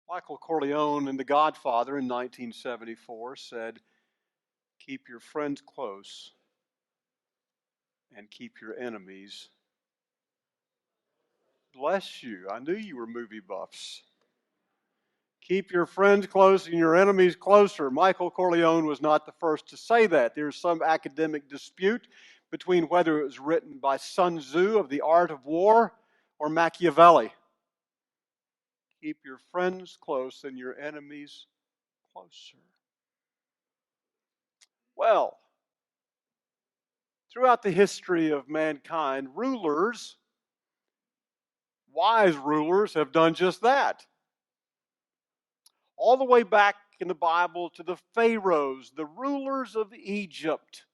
Michael Corleone in The Godfather in 1974 said, "Keep your friends close and keep your enemies." Bless you. I knew you were movie buffs. Keep your friends close and your enemies closer. Michael Corleone was not the first to say that. There's some academic dispute between whether it was written by Sun Tzu of The Art of War or Machiavelli. Keep your friends close and your enemies closer. Well, throughout the history of mankind, rulers, wise rulers, have done just that. All the way back in the Bible to the pharaohs, the rulers of Egypt.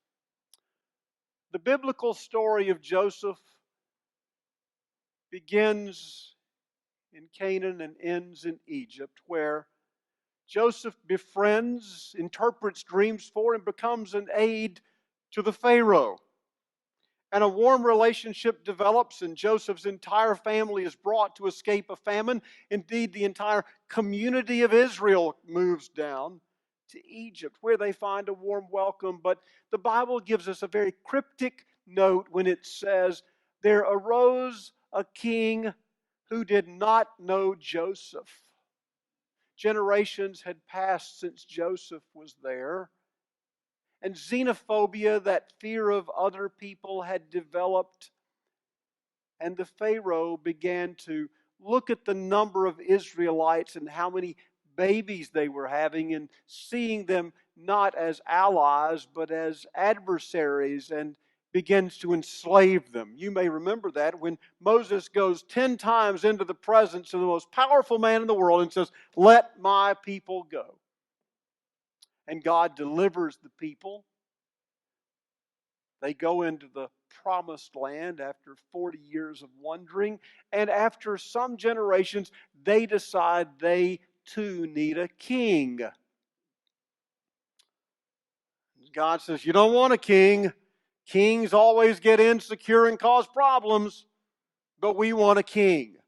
The biblical story of Joseph begins in Canaan and ends in Egypt, where Joseph befriends, interprets dreams for, and becomes an aide to the Pharaoh. And a warm relationship develops, and Joseph's entire family is brought to escape a famine. Indeed, the entire community of Israel moves down to Egypt, where they find a warm welcome. But the Bible gives us a very cryptic note when it says, "There arose a king who did not know Joseph." Generations had passed since Joseph was there. And xenophobia, that fear of other people, had developed. And the Pharaoh began to look at the number of Israelites and how many babies they were having, and seeing them not as allies but as adversaries, and begins to enslave them. You may remember that when Moses goes 10 times into the presence of the most powerful man in the world and says, "Let my people go." And God delivers the people. They go into the promised land after 40 years of wandering, and after some generations, they decide they too need a king. God says, "You don't want a king. Kings always get insecure and cause problems, but we want a king."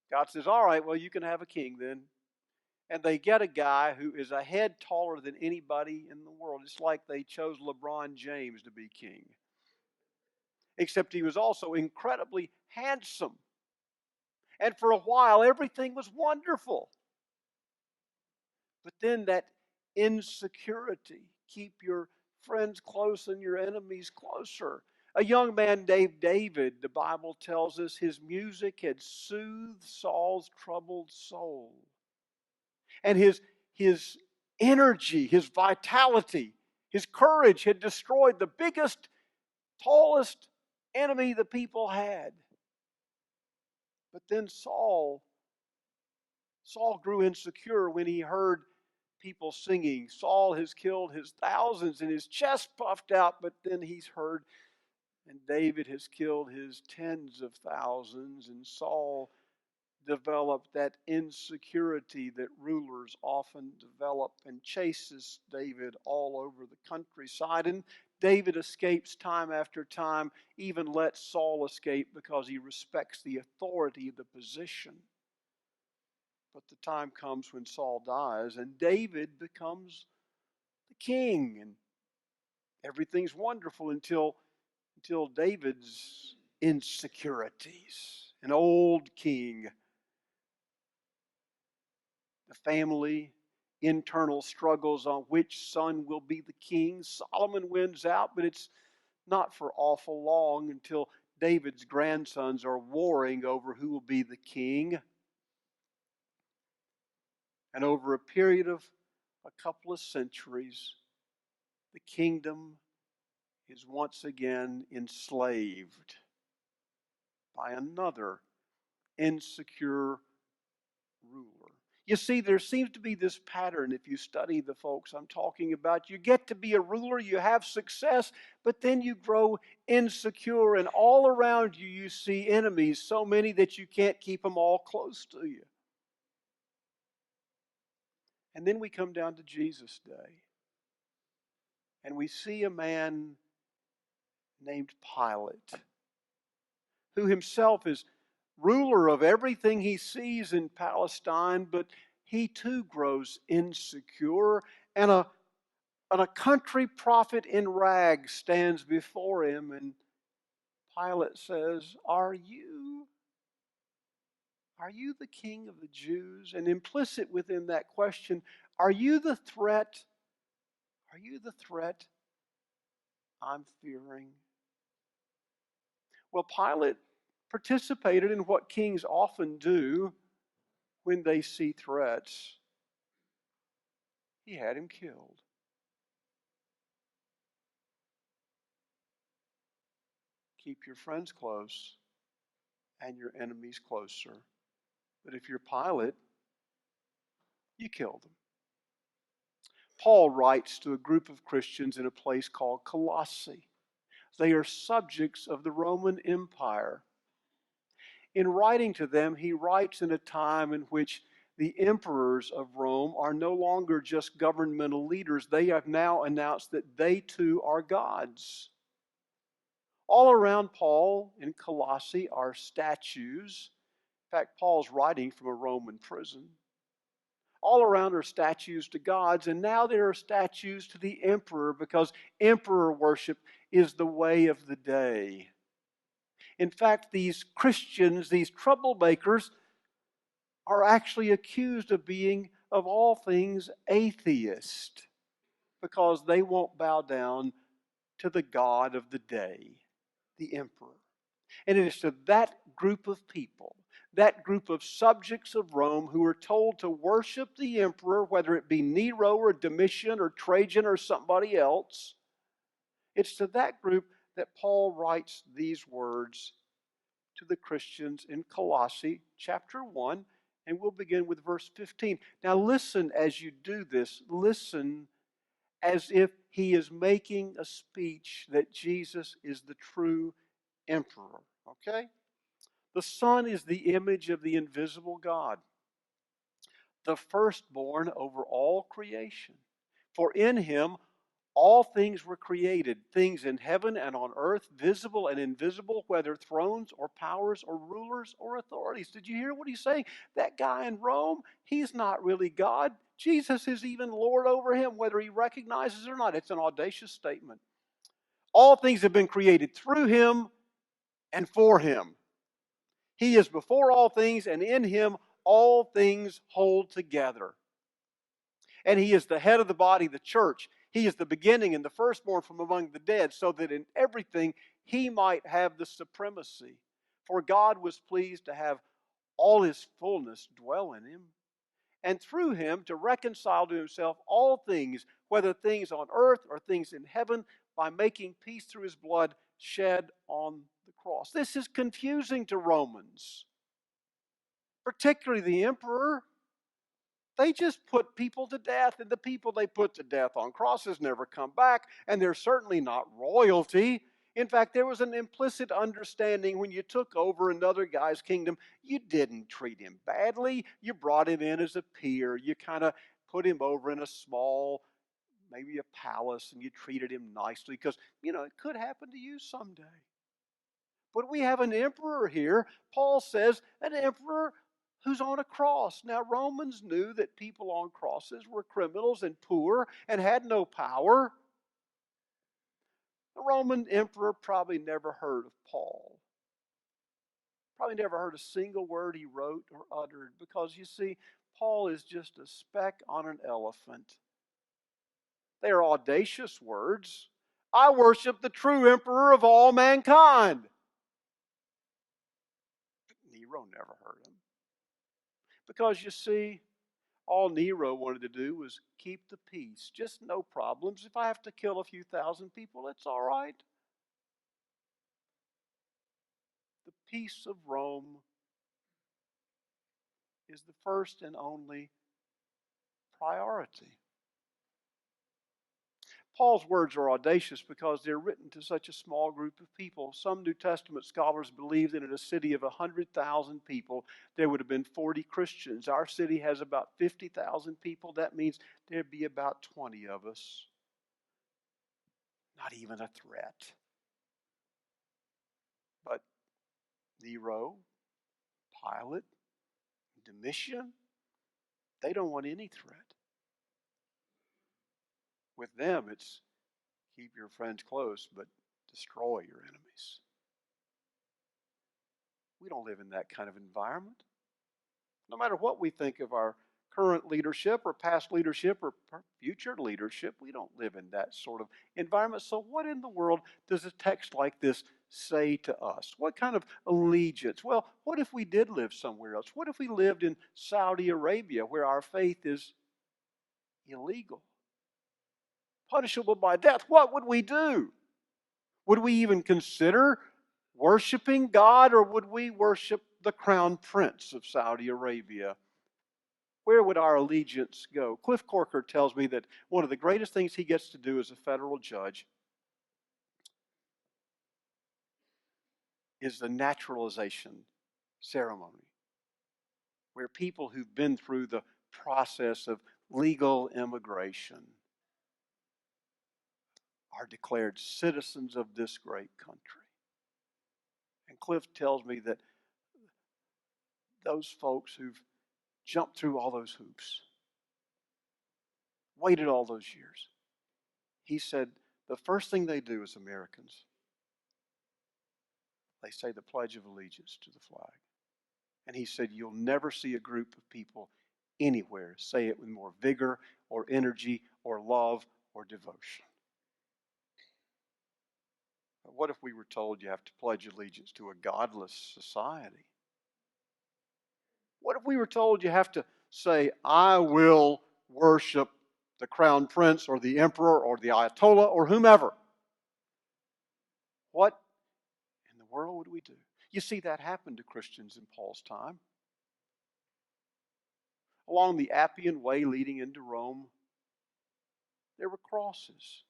God says, "All right, well, you can have a king then." And they get a guy who is a head taller than anybody in the world. It's like they chose LeBron James to be king. Except he was also incredibly handsome. And for a while, everything was wonderful. But then that insecurity, keep your friends close and your enemies closer. A young man named David, the Bible tells us, his music had soothed Saul's troubled soul. And his energy, his vitality, his courage had destroyed the biggest, tallest enemy the people had. But then Saul grew insecure when he heard people singing. Saul has killed his thousands and his chest puffed out, but then he's heard, and David has killed his tens of thousands. And Saul developed that insecurity that rulers often develop, and chases David all over the countryside. And David escapes time after time, even lets Saul escape because he respects the authority of the position. But the time comes when Saul dies and David becomes the king, and everything's wonderful until David's insecurities. An old king, the family, internal struggles on which son will be the king. Solomon wins out, but it's not for awful long until David's grandsons are warring over who will be the king. And over a period of a couple of centuries, the kingdom is once again enslaved by another insecure ruler. You see, there seems to be this pattern if you study the folks I'm talking about. You get to be a ruler, you have success, but then you grow insecure, and all around you, you see enemies, so many that you can't keep them all close to you. And then we come down to Jesus' day, and we see a man named Pilate, who himself is ruler of everything he sees in Palestine, but he too grows insecure, and a country prophet in rags stands before him, and Pilate says, Are you the king of the Jews? And implicit within that question, are you the threat? Are you the threat I'm fearing? Well, Pilate participated in what kings often do when they see threats. He had him killed. Keep your friends close and your enemies closer. But if you're Pilate, you kill them. Paul writes to a group of Christians in a place called Colossae. They are subjects of the Roman Empire. In writing to them, he writes in a time in which the emperors of Rome are no longer just governmental leaders. They have now announced that they too are gods. All around Paul in Colossae are statues. In fact, Paul's writing from a Roman prison. All around are statues to gods, and now there are statues to the emperor because emperor worship is the way of the day. In fact, these Christians, these troublemakers, are actually accused of being, of all things, atheist because they won't bow down to the God of the day, the emperor. And it is to that group of people, that group of subjects of Rome who are told to worship the emperor, whether it be Nero or Domitian or Trajan or somebody else, it's to that group that Paul writes these words to the Christians in Colossae chapter 1, and we'll begin with verse 15. Now listen as you do this, listen as if he is making a speech that Jesus is the true emperor, okay? The Son is the image of the invisible God, the firstborn over all creation. For in him all things were created, things in heaven and on earth, visible and invisible, whether thrones or powers or rulers or authorities. Did you hear what he's saying? That guy in Rome, he's not really God. Jesus is even Lord over him, whether he recognizes it or not. It's an audacious statement. All things have been created through him and for him. He is before all things, and in him all things hold together. And he is the head of the body, the church. He is the beginning and the firstborn from among the dead, so that in everything he might have the supremacy. For God was pleased to have all his fullness dwell in him, and through him to reconcile to himself all things, whether things on earth or things in heaven, by making peace through his blood shed on the cross. This is confusing to Romans, particularly the emperor. They just put people to death, and the people they put to death on crosses never come back, and they're certainly not royalty. In fact, there was an implicit understanding when you took over another guy's kingdom, you didn't treat him badly. You brought him in as a peer. You kind of put him over in a small, maybe a palace, and you treated him nicely because, it could happen to you someday. But we have an emperor here. Paul says an emperor who's on a cross. Now, Romans knew that people on crosses were criminals and poor and had no power. The Roman emperor probably never heard of Paul. Probably never heard a single word he wrote or uttered because, you see, Paul is just a speck on an elephant. They are audacious words. I worship the true emperor of all mankind. Nero never heard him. Because, you see, all Nero wanted to do was keep the peace. Just no problems. If I have to kill a few thousand people, it's all right. The peace of Rome is the first and only priority. Paul's words are audacious because they're written to such a small group of people. Some New Testament scholars believe that in a city of 100,000 people, there would have been 40 Christians. Our city has about 50,000 people. That means there'd be about 20 of us. Not even a threat. But Nero Pilate, Domitian, they don't want any threat. With them, it's keep your friends close, but destroy your enemies. We don't live in that kind of environment. No matter what we think of our current leadership or past leadership or future leadership, we don't live in that sort of environment. So what in the world does a text like this say to us? What kind of allegiance? Well, what if we did live somewhere else? What if we lived in Saudi Arabia where our faith is illegal, punishable by death? What would we do? Would we even consider worshiping God, or would we worship the crown prince of Saudi Arabia? Where would our allegiance go? Cliff Corker tells me that one of the greatest things he gets to do as a federal judge is the naturalization ceremony, where people who've been through the process of legal immigration are declared citizens of this great country. And Cliff tells me that those folks who've jumped through all those hoops, waited all those years, he said the first thing they do as Americans, they say the Pledge of Allegiance to the flag. And he said you'll never see a group of people anywhere say it with more vigor or energy or love or devotion. But what if we were told you have to pledge allegiance to a godless society? What if we were told you have to say, I will worship the crown prince or the emperor or the ayatollah or whomever? What in the world would we do? You see, that happened to Christians in Paul's time. Along the Appian Way leading into Rome, there were crosses.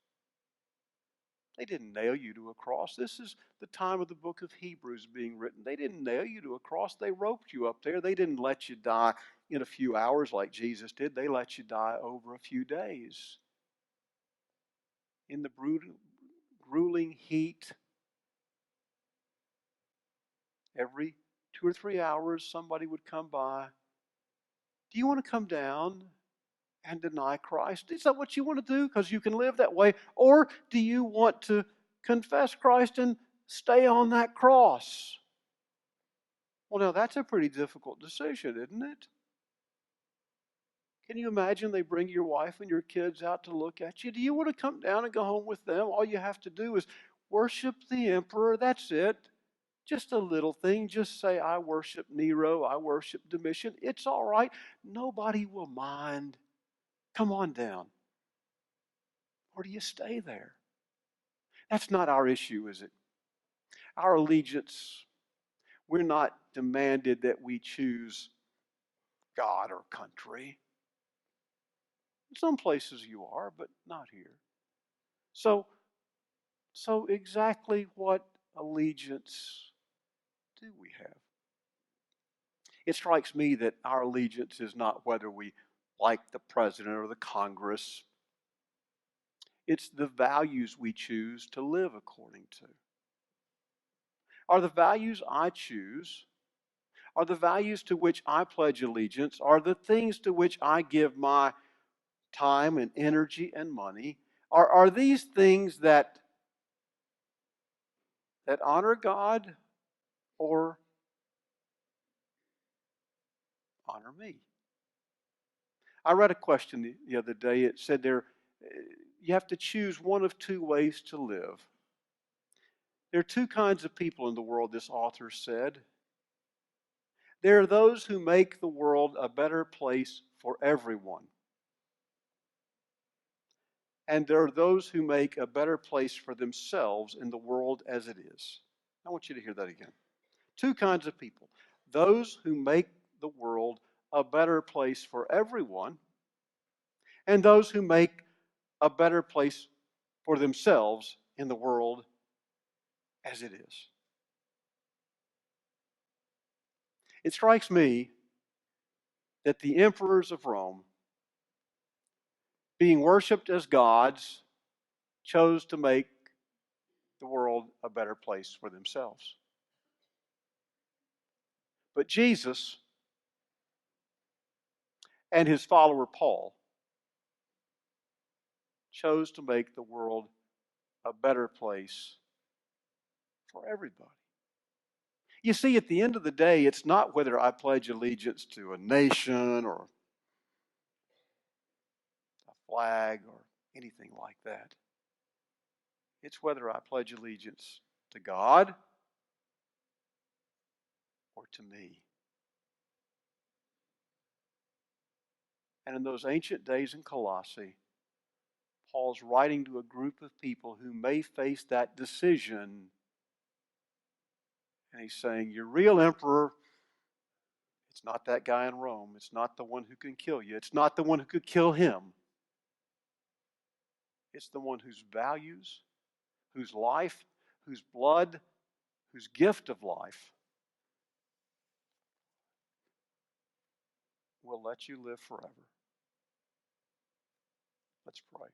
They didn't nail you to a cross. This is the time of the book of Hebrews being written. They didn't nail you to a cross. They roped you up there. They didn't let you die in a few hours like Jesus did. They let you die over a few days. In the grueling heat, every 2 or 3 hours, somebody would come by. Do you want to come down and deny Christ? Is that what you want to do? Because you can live that way. Or do you want to confess Christ and stay on that cross? Well, now that's a pretty difficult decision, isn't it? Can you imagine they bring your wife and your kids out to look at you? Do you want to come down and go home with them? All you have to do is worship the emperor. That's it. Just a little thing. Just say, I worship Nero. I worship Domitian. It's all right. Nobody will mind. Come on down. Or do you stay there? That's not our issue, is it? Our allegiance, we're not demanded that we choose God or country. In some places you are, but not here. So exactly what allegiance do we have? It strikes me that our allegiance is not whether we like the president or the Congress. It's the values we choose to live according to. Are the values I choose, are the values to which I pledge allegiance, are the things to which I give my time and energy and money, are these things that honor God or honor me? I read a question the other day. It said you have to choose one of two ways to live. There are two kinds of people in the world, this author said. There are those who make the world a better place for everyone. And there are those who make a better place for themselves in the world as it is. I want you to hear that again. Two kinds of people. Those who make the world a better place for everyone, and those who make a better place for themselves in the world as it is. It strikes me that the emperors of Rome, being worshipped as gods, chose to make the world a better place for themselves. But Jesus and his follower Paul chose to make the world a better place for everybody. You see, at the end of the day, it's not whether I pledge allegiance to a nation or a flag or anything like that. It's whether I pledge allegiance to God or to me. And in those ancient days in Colossae, Paul's writing to a group of people who may face that decision. And he's saying, your real emperor, it's not that guy in Rome. It's not the one who can kill you. It's not the one who could kill him. It's the one whose values, whose life, whose blood, whose gift of life will let you live forever. Let's pray.